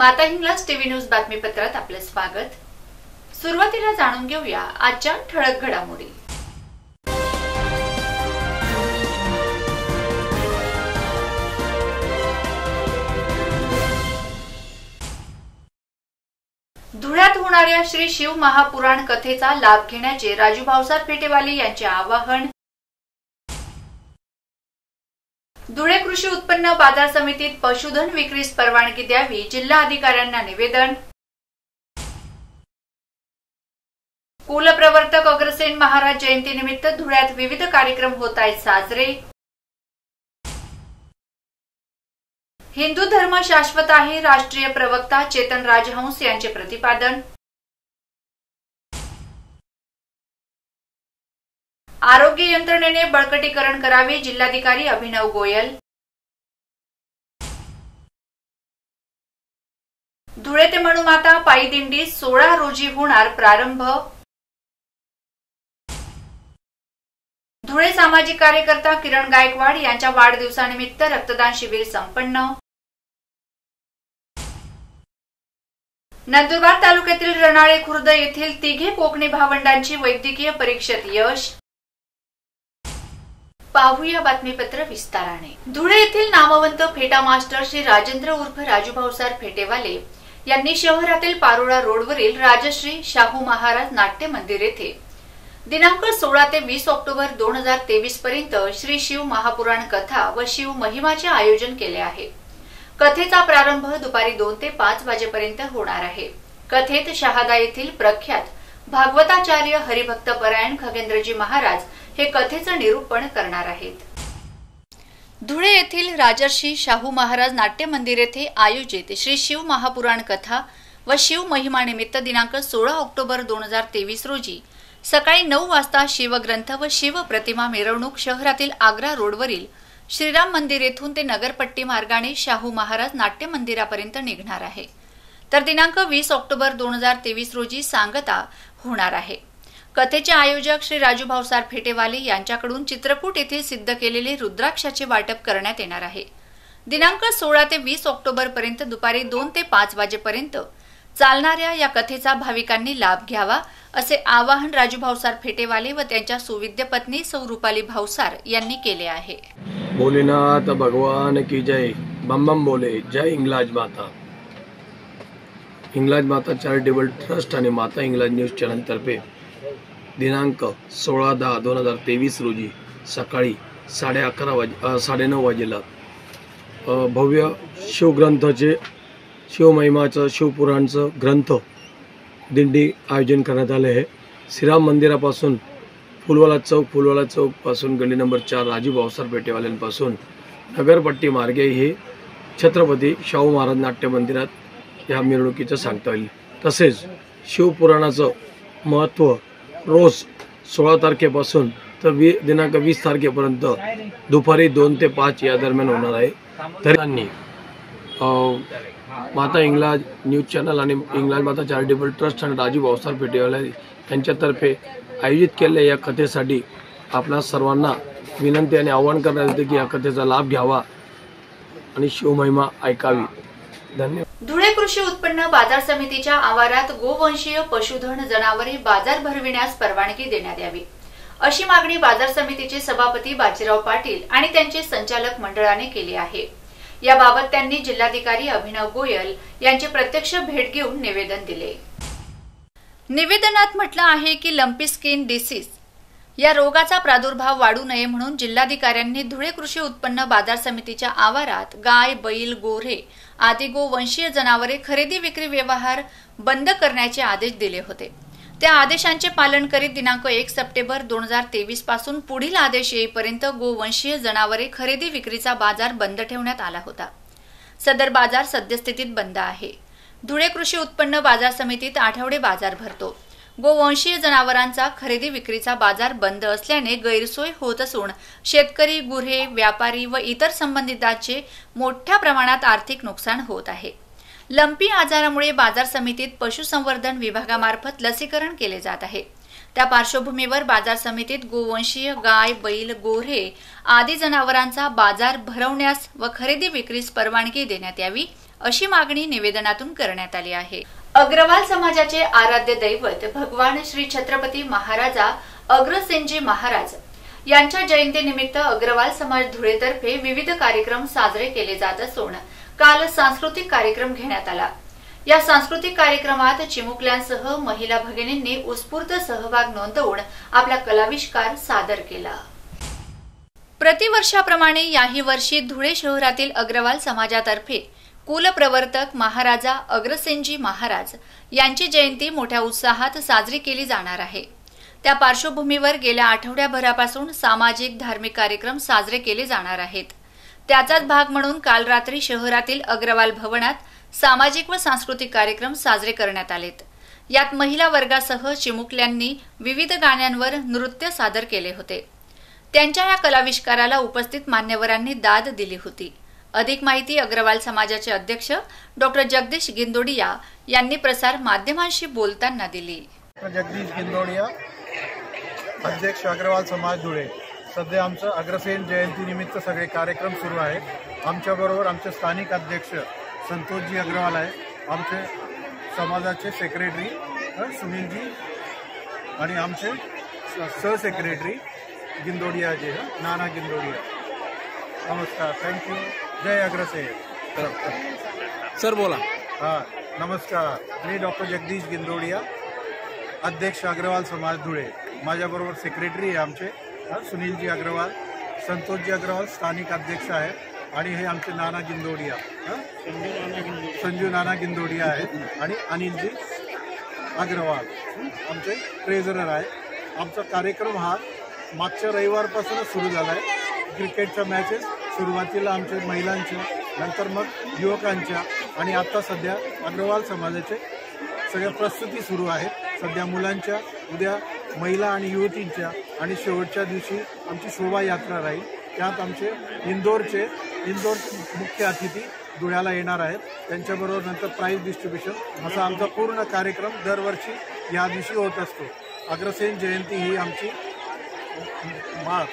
माता Hinglaj TV news बातमीपत्रात आपले स्वागत। सुरुवातीला जाणून घेऊया आजच्या ठळक घडामोडी। धुळ्यात होणाऱ्या श्री शिव महापुराण कथेचा लाभ घेण्याचे राजू भाऊसार फेटेवाले यांचे आवाहन। धुळे कृषी उत्पन्न बाजार समितीत पशुधन विक्रीस परवानगी द्यावी, जिल्हा अधिकाऱ्यांना निवेदन। कुलप्रवर्तक अग्रसेन महाराज जयंतीनिमित्त धुळ्यात विविध कार्यक्रम होत आहेत साजरे। हिंदू धर्म शाश्वत आहे, राष्ट्रीय प्रवक्ता चेतन राजहंस यांचे प्रतिपादन। आरोग्य यंत्रणेने बळकटीकरण करावे, जिल्हाधिकारी अभिनव गोयल। धुळे ते मनुमाता पायी दिंडी 16 रोजी होणार प्रारंभ। धुळे सामाजिक कार्यकर्ता किरण गायकवाड यांच्या वाढदिवसानिमित्त रक्तदान शिबिर संपन्न। नंदुरबार तालुक्यातील रणाळे खुर्द येथील तिघे कोकणी भावंडांची वैद्यकीय परीक्षेत यश। पाहूया बातमीपत्र विस्ताराने। धुळे येथील नामवंत फेटा मास्टर श्री राजेंद्र उर्फ राजू भाऊसार फेटेवाले यांनी शहरातील पारोळा रोडवरील राजश्री शाहू महाराज नाट्य मंदिर येथे दिनांक 16 ते 20 ऑक्टोबर 2023 पर्यंत श्री शिव महापुराण कथा व शिव महिमाचे आयोजन केले आहे। कथेचा प्रारंभ दुपारी 2 ते 5 वाजेपर्यंत होणार आहे। कथेत शहादा येथील प्रख्यात भागवताचार्य हरिभक्त परायण खगेंद्रजी महाराज हे कथेचं निरूपण करणार आहेत। धुळे येथील राजर्षी शाहू महाराज नाट्य मंदिर येथे आयोजित श्री शिव महापुराण कथा व शिव महिमानिमित्त दिनांक 16 ऑक्टोबर 2023 रोजी सकाळी 9 वाजता शिवग्रंथ व शिव प्रतिमा मिरवणूक शहरातील आग्रा रोडवरील श्रीराम मंदिर येथून ते नगरपट्टी मार्गाने शाहू महाराज नाट्य मंदिरापर्यंत निघणार आहे। तर दिनांक 20 ऑक्टोबर 2023 रोजी सांगता होणार आहे। कथेचे आयोजक श्री राजू भाऊसार फेटेवाले यांच्याकडून चित्रकूट येथील सिद्ध केलेले रुद्राक्षाचे वाटप करण्यात येणार आहे। दिनांक 16 ते 20 ऑक्टोबर पर्यंत दुपारी 2 ते 5 वाजेपर्यंत चालणाऱ्या या कथेचा भाविकांनी लाभ घ्यावा असे आवाहन राजू भाऊसार फेटेवाले व त्यांच्या सुविद्य पत्नी सौ रुपाली भाऊसार यांनी केले आहे। भोलेनाथ भगवान की जय, बम बम बोले, जय हिंगलाज माता। हिंगलाज माता चॅरिटेबल ट्रस्ट आणि माता हिंगलाज न्यूज चॅनल तर्फे दिनांक 16/10/2023 रोजी सकाळी 9:30 वाजेला भव्य शिवग्रंथाचे शिवमहिमाचं शिवपुराणचं ग्रंथ दिंडी आयोजन करण्यात आले आहे। श्रीराम मंदिरापासून फुलवाला चौक पासून गली नंबर 4 राजू भाऊसार पेटेवाल्यांपासून नगरपट्टी मार्गे हे छत्रपती शाहू महाराज नाट्य मंदिरात या मिरवणुकीचं सांगता येईल। तसेच शिवपुराणाचं महत्त्व रोज 16 तारखेपासून तर दिनांक 20 तारखेपर्यंत दुपारी 2 ते 5 या दरम्यान होणार आहे। तरी माता हिंगलाज न्यूज चॅनल आणि हिंगलाज माता चॅरिटेबल ट्रस्ट आणि राजू भाऊसार फेटेवाले यांच्यातर्फे आयोजित केलेल्या या कथेसाठी आपणा सर्वांना विनंती आणि आवाहन करण्यात येते की या कथेचा लाभ घ्यावा आणि शिवमहिमा ऐकावी। धन्यवाद। धुळे कृषी उत्पन्न बाजार समितीच्या आवारात गोवंशीय पशुधन जनावरे बाजार भरविण्यास परवानगी देण्यात यावी अशी मागणी बाजार समितीचे सभापती बाजीराव पाटील आणि त्यांचे संचालक मंडळाने केली आहे। याबाबत त्यांनी जिल्हाधिकारी अभिनव गोयल यांची प्रत्यक्ष भेट घेऊन निवेदन दिले। निवेदनात म्हटलं आहे की लंपी स्किन डिसीज या रोगाचा प्रादुर्भाव वाढू नये म्हणून जिल्हाधिकाऱ्यांनी धुळे कृषी उत्पन्न बाजार समितीच्या आवारात गाय, बैल, गोरे आदी गोवंशीय जनावरे खरेदी विक्री व्यवहार बंद करण्याचे आदेश दिले होते। त्या आदेशांचे पालन करीत दिनांक 1 सप्टेंबर 2023 पासून पुढील आदेश येईपर्यंत गोवंशीय जनावरे खरेदी विक्रीचा बाजार बंद ठेवण्यात आला होता। सदर बाजार सद्यस्थितीत बंद आहे। धुळे कृषी उत्पन्न बाजार समितीत आठवडे बाजार भरतो। गोवंशीय जनावरांचा खरेदी विक्रीचा बाजार बंद असल्याने गैरसोय होत असून शेतकरी, गुरे, व्यापारी व इतर संबंधितांचे मोठ्या प्रमाणात आर्थिक नुकसान होत आहे। लंपी आजारामुळे बाजार समितीत पशुसंवर्धन विभागामार्फत लसीकरण केले जात आहे। त्या पार्श्वभूमीवर बाजार समितीत गोवंशीय गाय, बैल, गोऱ्हे आदी जनावरांचा बाजार भरवण्यास व खरेदी विक्रीस परवानगी देण्यात यावी अशी मागणी निवेदनातून करण्यात आली आहे। अग्रवाल समाजाचे आराध्य दैवत भगवान श्री छत्रपती महाराजा अग्रसेनजी महाराज यांच्या जयंतीनिमित्त अग्रवाल समाज धुळेतर्फे विविध कार्यक्रम साजरे केले जात असून काल सांस्कृतिक कार्यक्रम घेण्यात आला। या सांस्कृतिक कार्यक्रमात चिमुकल्यांसह महिला भगिनींनी उत्स्फूर्त सहभाग नोंदवून आपला कलाविष्कार सादर केला। प्रतिवर्षाप्रमाणे याही वर्षी धुळे शहरातील अग्रवाल समाजातर्फे कुलप्रवर्तक महाराजा अग्रसेनजी महाराज यांची जयंती मोठ्या उत्साहात साजरी केली जाणार आहे। त्या पार्श्वभूमीवर गेल्या आठवड्याभरापासून सामाजिक धार्मिक कार्यक्रम साजरे केले जाणार आहेत। त्याचाच भाग म्हणून काल रात्री शहरातील अग्रवाल भवनात सामाजिक व सांस्कृतिक कार्यक्रम साजरे करण्यात आलेत। यात महिला वर्गासह चिमुकल्यांनी विविध गाण्यांवर नृत्य सादर केले होते। त्यांच्या या कलाविष्काराला उपस्थित मान्यवरांनी दाद दिली होती। अधिक माहिती अग्रवाल समाजाचे अध्यक्ष डॉक्टर जगदीश गिंदोडिया यांनी प्रसार माध्यमांशी बोलताना दिली। जगदीश गिंदोडिया, अध्यक्ष अग्रवाल समाज धुळे। सध्या आमचं अग्रसेन जयंती निमित्त सगळे कार्यक्रम सुरू आहेत। आमच्याबरोबर आमचे स्थानिक अध्यक्ष संतोषजी अग्रवाल आहे, आमचे समाजाचे सेक्रेटरी सुनीलजी आणि आमचे सहसेक्रेटरी गिंदोडियाजी नाना गिंदोडिया। नमस्कार, थँक्यू, जय अग्रसेन। सर बोला। हां, नमस्कार, मी डॉक्टर जगदीश गिंदोडिया, अध्यक्ष अग्रवाल समाज धुळे। माझ्याबरोबर सेक्रेटरी आहे आमचे सुनीलजी अग्रवाल, संतोषजी अग्रवाल स्थानिक अध्यक्ष आहेत आणि हे आमचे नाना गिंदोडिया संजू नाना गिंदोडिया आहेत आणि अनिलजी अग्रवाल आमचे ट्रेझरर आहेत। आमचा कार्यक्रम हा मागच्या रविवारपासूनच सुरू झाला आहे। क्रिकेटच्या मॅचेस सुरुवातीला आमच्या महिलांच्या, नंतर मग युवकांच्या आणि आता सध्या अग्रवाल समाजाचे सगळ्या प्रस्तुती सुरू आहेत। सध्या मुलांच्या, उद्या महिला आणि युवतींच्या आणि शेवटच्या दिवशी आमची शोभायात्रा राहील। त्यात आमचे इंदोर मुख्य अतिथी धुळ्याला येणार आहेत, त्यांच्याबरोबर नंतर प्राईज डिस्ट्रीब्युशन असा आमचा पूर्ण कार्यक्रम दरवर्षी या दिवशी होत असतो। अग्रसेन जयंती ही आमची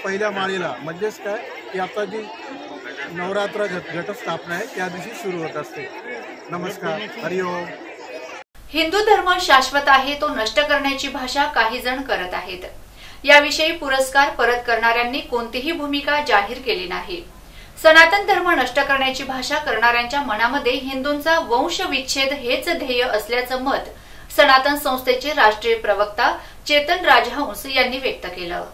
पहिल्या माळेला म्हणजेच काय की आता जी नवरात्र घटस्थापना आहे त्या दिवशी सुरू होत असते। नमस्कार, हरिओम। हिंदू धर्म शाश्वत आहे, तो नष्ट करण्याची भाषा काही जण करत आहेत। याविषयी पुरस्कार परत करणाऱ्यांनी कोणतीही भूमिका जाहीर केली नाही। सनातन धर्म नष्ट करण्याची भाषा करणाऱ्यांच्या मनामध्ये हिंदूंचा वंशविच्छेद हेच ध्येय असल्याचं मत सनातन संस्थेचे राष्ट्रीय प्रवक्ता चेतन राजहंस यांनी व्यक्त केलं।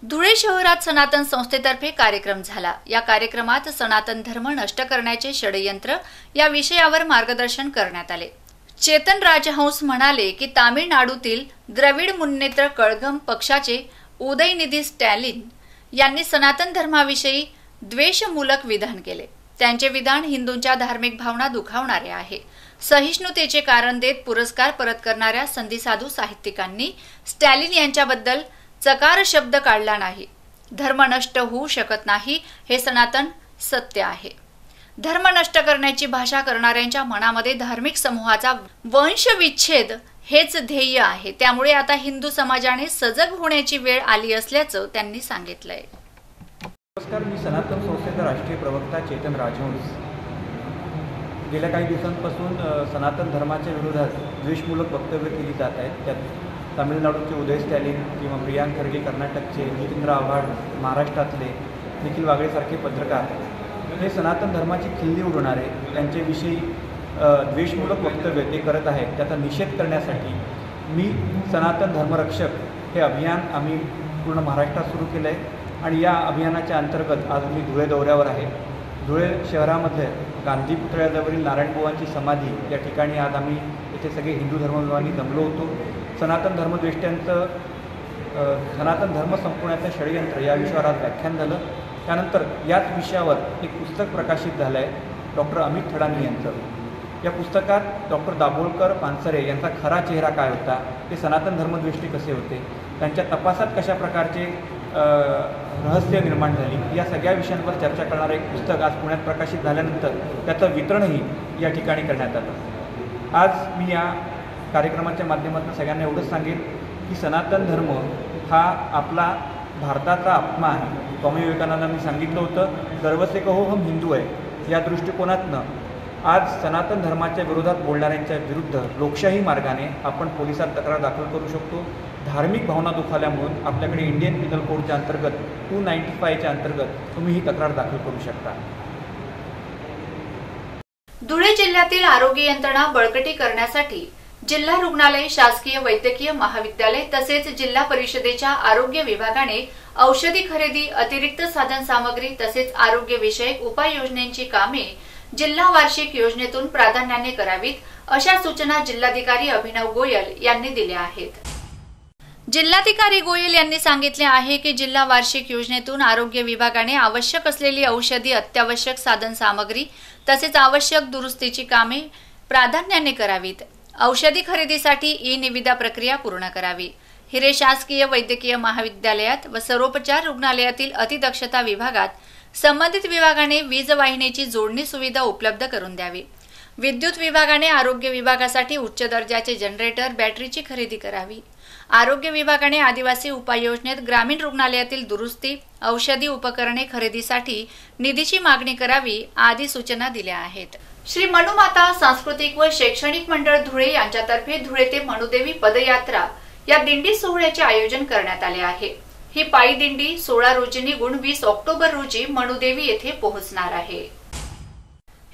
धुळे शहरात सनातन संस्थेतर्फे कार्यक्रम झाला। या कार्यक्रमात सनातन धर्म नष्ट करण्याचे षडयंत्र या विषयावर मार्गदर्शन करण्यात आले। चेतन राजहंस म्हणाले की तामिळनाडूतील द्रविड मुन्नेत्र कळघम पक्षाचे उदयनिधी स्टॅलिन यांनी सनातन धर्माविषयी द्वेषमूलक विधान केले। त्यांचे विधान हिंदूंच्या धार्मिक भावना दुखावणारे आहे। सहिष्णुतेचे कारण देत पुरस्कार परत करणाऱ्या संधीसाधू साहित्यिकांनी स्टॅलिन यांच्याबद्दल चकार शब्द काढला नाही। धर्म नष्ट होऊ शकत नाही, हे सनातन सत्य आहे। धर्म नष्ट करण्याची भाषा करणाऱ्यांच्या मनामध्ये धार्मिक समूहाचा वंशविच्छेद हेच ध्येय आहे। त्यामुळे आता हिंदू समाजाने सजग होण्याची वेळ आली असल्याचं त्यांनी सांगितलंय। नमस्कार, मी सनातन संस्थेचा राष्ट्रीय प्रवक्ता चेतन राजहंस। गेल्या काही दिवसांपासून सनातन धर्माच्या विरोधात द्वेषमूलक वक्तव्य केली जात आहेत। त्यात तामिळनाडूचे उदय स्टॅलिन किंवा प्रियांक खरगे कर्नाटकचे, जितेंद्र आव्हाड महाराष्ट्रातले, निखिल वागळेसारखे पत्रकार हे सनातन धर्माची खिल्ली उडवणारे, त्यांच्याविषयी द्वेषमूलक वक्तव्य ते करत आहेत। त्याचा निषेध करण्यासाठी मी सनातन धर्मरक्षक हे अभियान आम्ही पूर्ण महाराष्ट्रात सुरू केलं आहे आणि या अभियानाच्या अंतर्गत आज मी धुळे दौऱ्यावर आहे। धुळे शहरामध्ये गांधी पुतळ्याजवळील नारायणबुवांची समाधी या ठिकाणी आज आम्ही इथे सगळे हिंदू धर्मविभागांनी जमलो होतो। सनातन धर्मद्वेष्ट्यांचं सनातन धर्म संपवण्याचं षडयंत्र या विषयावर आज व्याख्यान झालं। त्यानंतर याच विषयावर एक पुस्तक प्रकाशित झालं आहे डॉक्टर अमित थडानी यांचं। या पुस्तकात डॉक्टर दाभोळकर पानसरे यांचा खरा चेहरा काय होता, ते सनातन धर्मद्वेष्टी कसे होते, त्यांच्या तपासात कशा प्रकारचे रहस्य निर्माण झाली, या सगळ्या विषयांवर चर्चा करणारं एक पुस्तक आज पुण्यात प्रकाशित झाल्यानंतर त्याचं वितरणही या ठिकाणी करण्यात आलं। आज मी या कार्यक्रमाच्या माध्यमातून सगळ्यांना एवढंच सांगेन की सनातन धर्म हा आपला भारताचा आत्मा आहे. स्वामी विवेकानंदांनी सांगितलं होतं, गर्व से कहो हम हिंदू आहे. या दृष्टिकोनातनं आज सनातन धर्माच्या विरोधात बोलणाऱ्यांच्या विरुद्ध लोकशाही मार्गाने आपण पोलिसात तक्रार दाखल करू शकतो. धार्मिक भावना दुखावल्यामुळे आपल्याकडे इंडियन पिनल कोडच्या अंतर्गत 295च्या अंतर्गत तुम्ही ही तक्रार दाखल करू शकता. धुळे जिल्ह्यातील आरोग्य यंत्रणा बळकटी करण्यासाठी जिल्हा रुग्णालय, शासकीय वैद्यकीय महाविद्यालय तसेच जिल्हा परिषदेच्या आरोग्य विभागाने औषधी खरेदी, अतिरिक्त साधन सामग्री तसेच आरोग्य विषयक उपाययोजनांची कामे जिल्हा वार्षिक योजनेतून प्राधान्याने करावीत, अशा सूचना जिल्हाधिकारी अभिनव गोयल यांनी दिल्या आहेत. जिल्हाधिकारी गोयल यांनी सांगितले आहे की जिल्हा वार्षिक योजनेतून आरोग्य विभागाने आवश्यक असलेली औषधी, अत्यावश्यक साधन सामग्री तसेच आवश्यक दुरुस्तीची कामे प्राधान्याने करावीत. औषधी खरेदीसाठी ई-निविदा प्रक्रिया पूर्ण करावी. हिरे शासकीय वैद्यकीय महाविद्यालयात व सर्वोपचार रुग्णालयातील अतिदक्षता विभागात संबंधित विभागाने वीज वाहिनीची जोडणी सुविधा उपलब्ध करून द्यावी. विद्युत विभागाने आरोग्य विभागासाठी उच्च दर्जाचे जनरेटर, बॅटरीची खरेदी करावी. आरोग्य विभागाने आदिवासी उपाययोजनेत ग्रामीण रुग्णालयातील दुरुस्ती, औषधी उपकरणे खरेदीसाठी निधीची मागणी करावी आदी सूचना दिल्या आहेत. श्री मनुमाता सांस्कृतिक व शैक्षणिक मंडळ धुळे यांच्यातर्फे धुळे ते मनुदेवी पदयात्रा या दिंडी सोहळ्याचे आयोजन करण्यात आले आहे. ही पायी दिंडी 16 रोजी निघून 20 ऑक्टोबर रोजी मनुदेवी येथे पोहोचणार आहे.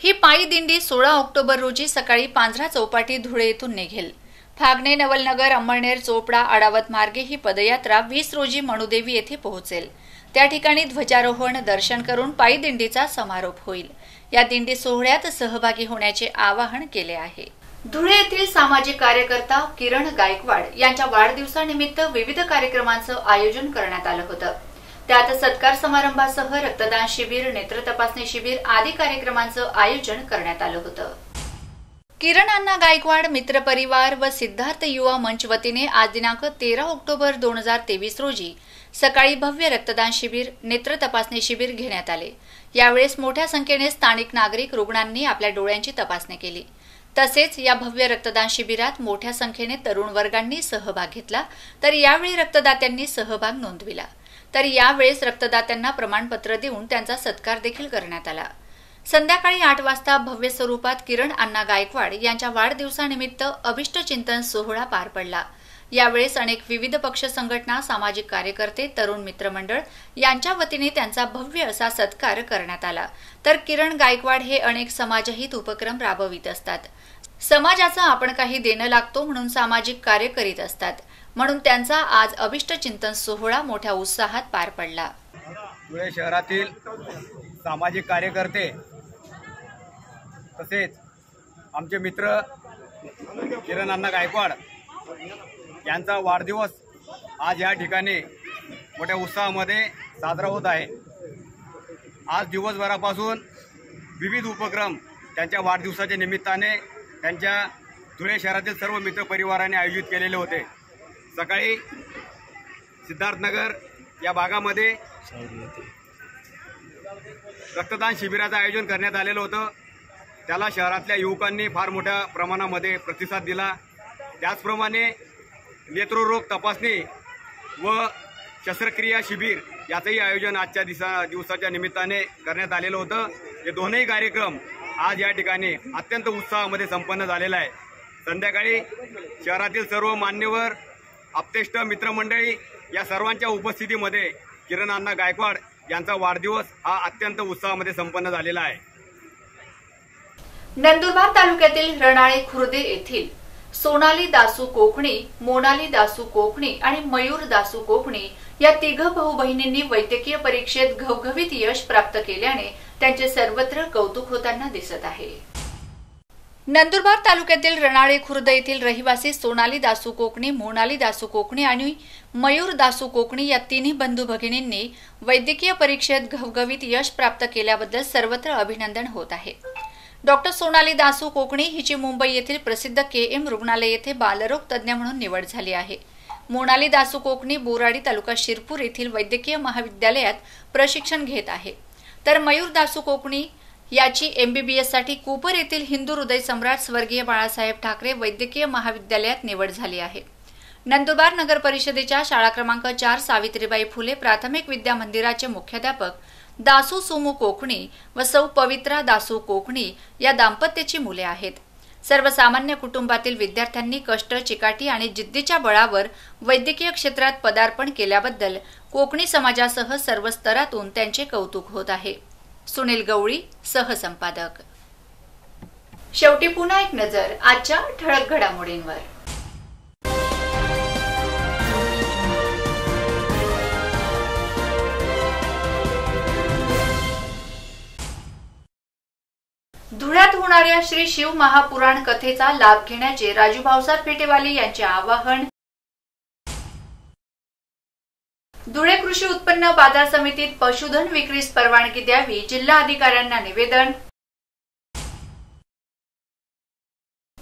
ही पायी दिंडी 16 ऑक्टोबर रोजी सकाळी पांझरा चौपाटी धुळे येथून निघेल. फागणे, नवलनगर, अंमळनेर, चोपडा, आडावत मार्गे ही पदयात्रा 20 रोजी मनुदेवी येथे पोहोचेल. त्या ठिकाणी ध्वजारोहण, दर्शन करून पायी दिंडीचा समारोप होईल. या दिंडी सोहळ्यात सहभागी होण्याचे आवाहन केले आहे. धुळे येथील सामाजिक कार्यकर्ता किरण गायकवाड यांच्या वाढदिवसानिमित्त विविध कार्यक्रमांचं आयोजन करण्यात आलं होतं. त्यात सत्कार समारंभासह रक्तदान शिबिर, नेत्र तपासणी शिबिर आदी कार्यक्रमांचं आयोजन करण्यात आलं होतं. किरण अण्णा गायकवाड मित्र परिवार व सिद्धार्थ युवा मंच वतीने आज दिनांक 13 ऑक्टोबर 2023 रोजी सकाळी भव्य रक्तदान शिबिर, नेत्र तपासणी शिबिर घेण्यात आले. यावेळेस मोठ्या संख्येने स्थानिक नागरिक, रुग्णांनी आपल्या डोळ्यांची तपासणी केली. तसेच या भव्य रक्तदान शिबिरात मोठ्या संख्येने तरुण वर्गांनी सहभाग घेतला. तर यावेळी रक्तदात्यांनी सहभाग नोंदविला. तर यावेळेस रक्तदात्यांना प्रमाणपत्र देऊन त्यांचा सत्कार देखील करण्यात आला. संध्याकाळी 8 वाजता भव्य स्वरूपात किरण अण्णा गायकवाड यांच्या वाढदिवसानिमित्त अभिष्ट चिंतन सोहळा पार पडला. यावेळेस अनेक विविध पक्ष संघटना, सामाजिक कार्यकर्ते, तरुण मित्रमंडळ यांच्या वतीने त्यांचा भव्य असा सत्कार करण्यात आला. तर किरण गायकवाड हे अनेक समाजहित उपक्रम राबवित असतात. समाजाचं आपण काही देणं लागतो म्हणून सामाजिक कार्य करीत असतात. म्हणून त्यांचा आज अभिष्ट चिंतन सोहळा मोठ्या उत्साहात पार पडला. धुळे शहरातील सामाजिक कार्यकर्ते तसेच आमचे मित्र किरण अण्णा गायकवाड यांचा वाढदिवस आज या ठिकाणी मोठ्या उत्साहामध्ये साजरा होत आहे. आज दिवसभरापासून विविध उपक्रम त्यांच्या वाढदिवसाच्या निमित्ताने त्यांच्या धुळे शहरातील सर्व मित्रपरिवाराने आयोजित केलेले होते. सकाळी सिद्धार्थनगर या भागामध्ये रक्तदान शिबिराचं आयोजन करण्यात आलेलं होतं. त्याला शहरातल्या युवकांनी फार मोठ्या प्रमाणामध्ये प्रतिसाद दिला. त्याचप्रमाणे नेत्ररोग तपासणी व शस्त्रक्रिया शिबिर याचंही आयोजन आजच्या दिवसाच्या निमित्ताने करण्यात आलेलं होतं. हे दोनही कार्यक्रम आज या ठिकाणी अत्यंत उत्साहामध्ये संपन्न झालेला आहे. संध्याकाळी शहरातील सर्व मान्यवर, आप्तेष्ट, मित्रमंडळी या सर्वांच्या उपस्थितीमध्ये किरण अण्णा गायकवाड यांचा वाढदिवस हा अत्यंत उत्साहामध्ये संपन्न झालेला आहे. नंदुरबार तालुक्यातील रणाळे खुर्दे येथील सोनाली दासू कोकणी, मोनाली दासू कोकणी आणि मयूर दासू कोकणी या 3 भाऊ बहिणींनी वैद्यकीय परीक्षेत घवघवीत यश प्राप्त केल्याने त्यांचे सर्वत्र कौतुक होताना दिसत आहे. नंदुरबार तालुक्यातील रणाळे खुर्द येथील रहिवासी सोनाली दासू कोकणी, मोनाली दासू कोकणी आणि मयूर दासू कोकणी या 3 बंधू भगिनींनी वैद्यकीय परीक्षेत घवघवीत यश प्राप्त केल्याबद्दल सर्वत्र अभिनंदन होत आहे. डॉक्टर सोनाली दासू कोकणी हिची मुंबई येथील प्रसिद्ध KM रुग्णालय येथे बालरोग तज्ज्ञ म्हणून निवड झाली आहे. मोनाली दासू कोकणी बोराडी तालुका शिरपूर येथील वैद्यकीय महाविद्यालयात प्रशिक्षण घेत आहे. तर मयूर दासू कोकणी याची MBBS साठी कूपर येथील हिंदू हृदय सम्राट स्वर्गीय बाळासाहेब ठाकरे वैद्यकीय महाविद्यालयात निवड झाली आहे. नंदुरबार नगर परिषदेच्या शाळा क्रमांक 4 सावित्रीबाई फुले प्राथमिक विद्या मंदिराचे मुख्याध्यापक दासू सुमू कोकणी व सौ पवित्रा दासू कोकणी या दाम्पत्याची मुले आहेत. सर्वसामान्य कुटुंबातील विद्यार्थ्यांनी कष्ट, चिकाटी आणि जिद्दीच्या बळावर वैद्यकीय क्षेत्रात पदार्पण केल्याबद्दल कोकणी समाजासह सर्व स्तरातून त्यांचे कौतुक होत आहे. सुनील गवळी, सहसंपादक. शेवटी पुन्हा एक नजर आजच्या ठळक घडामोडींवर. धुळ्यात होणाऱ्या श्री शिव महापुराण कथेचा लाभ घेण्याचे राजू भाऊसार फेटेवाले यांचे आवाहन. धुळे कृषी उत्पन्न बाजार समितीत पशुधन विक्रीस परवानगी द्यावी, जिल्हा अधिकाऱ्यांना निवेदन.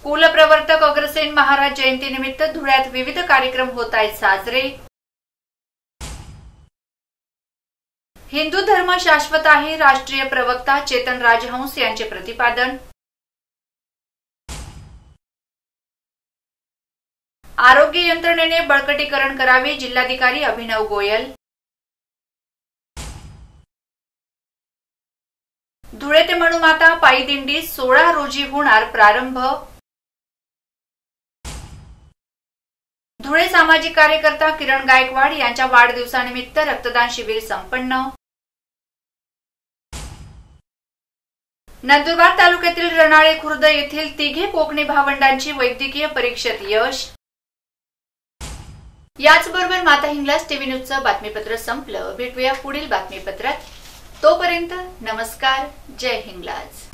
कुलप्रवर्तक अग्रसेन महाराज जयंतीनिमित्त धुळ्यात विविध कार्यक्रम होत आहेत साजरे. हिंदू धर्म शाश्वत आहे, राष्ट्रीय प्रवक्ता चेतन राजहंस यांचे प्रतिपादन. आरोग्य यंत्रणेने बळकटीकरण करावे, जिल्हाधिकारी अभिनव गोयल. धुळे ते मनुमाता पायी दिंडी 16 रोजी होणार प्रारंभ. धुळे सामाजिक कार्यकर्ता किरण गायकवाड यांच्या वाढदिवसानिमित्त रक्तदान शिबिर संपन्न. नंदुरबार तालुक्यातील रणाळे खुर्द येथील तिघे कोकणी भावंडांची वैद्यकीय परीक्षेत यश. याचबरोबर माता हिंगलाज टीव्ही न्यूजचं बातमीपत्र संपलं. भेटूया पुढील बातमीपत्रात. तोपर्यंत नमस्कार. जय हिंगलाज.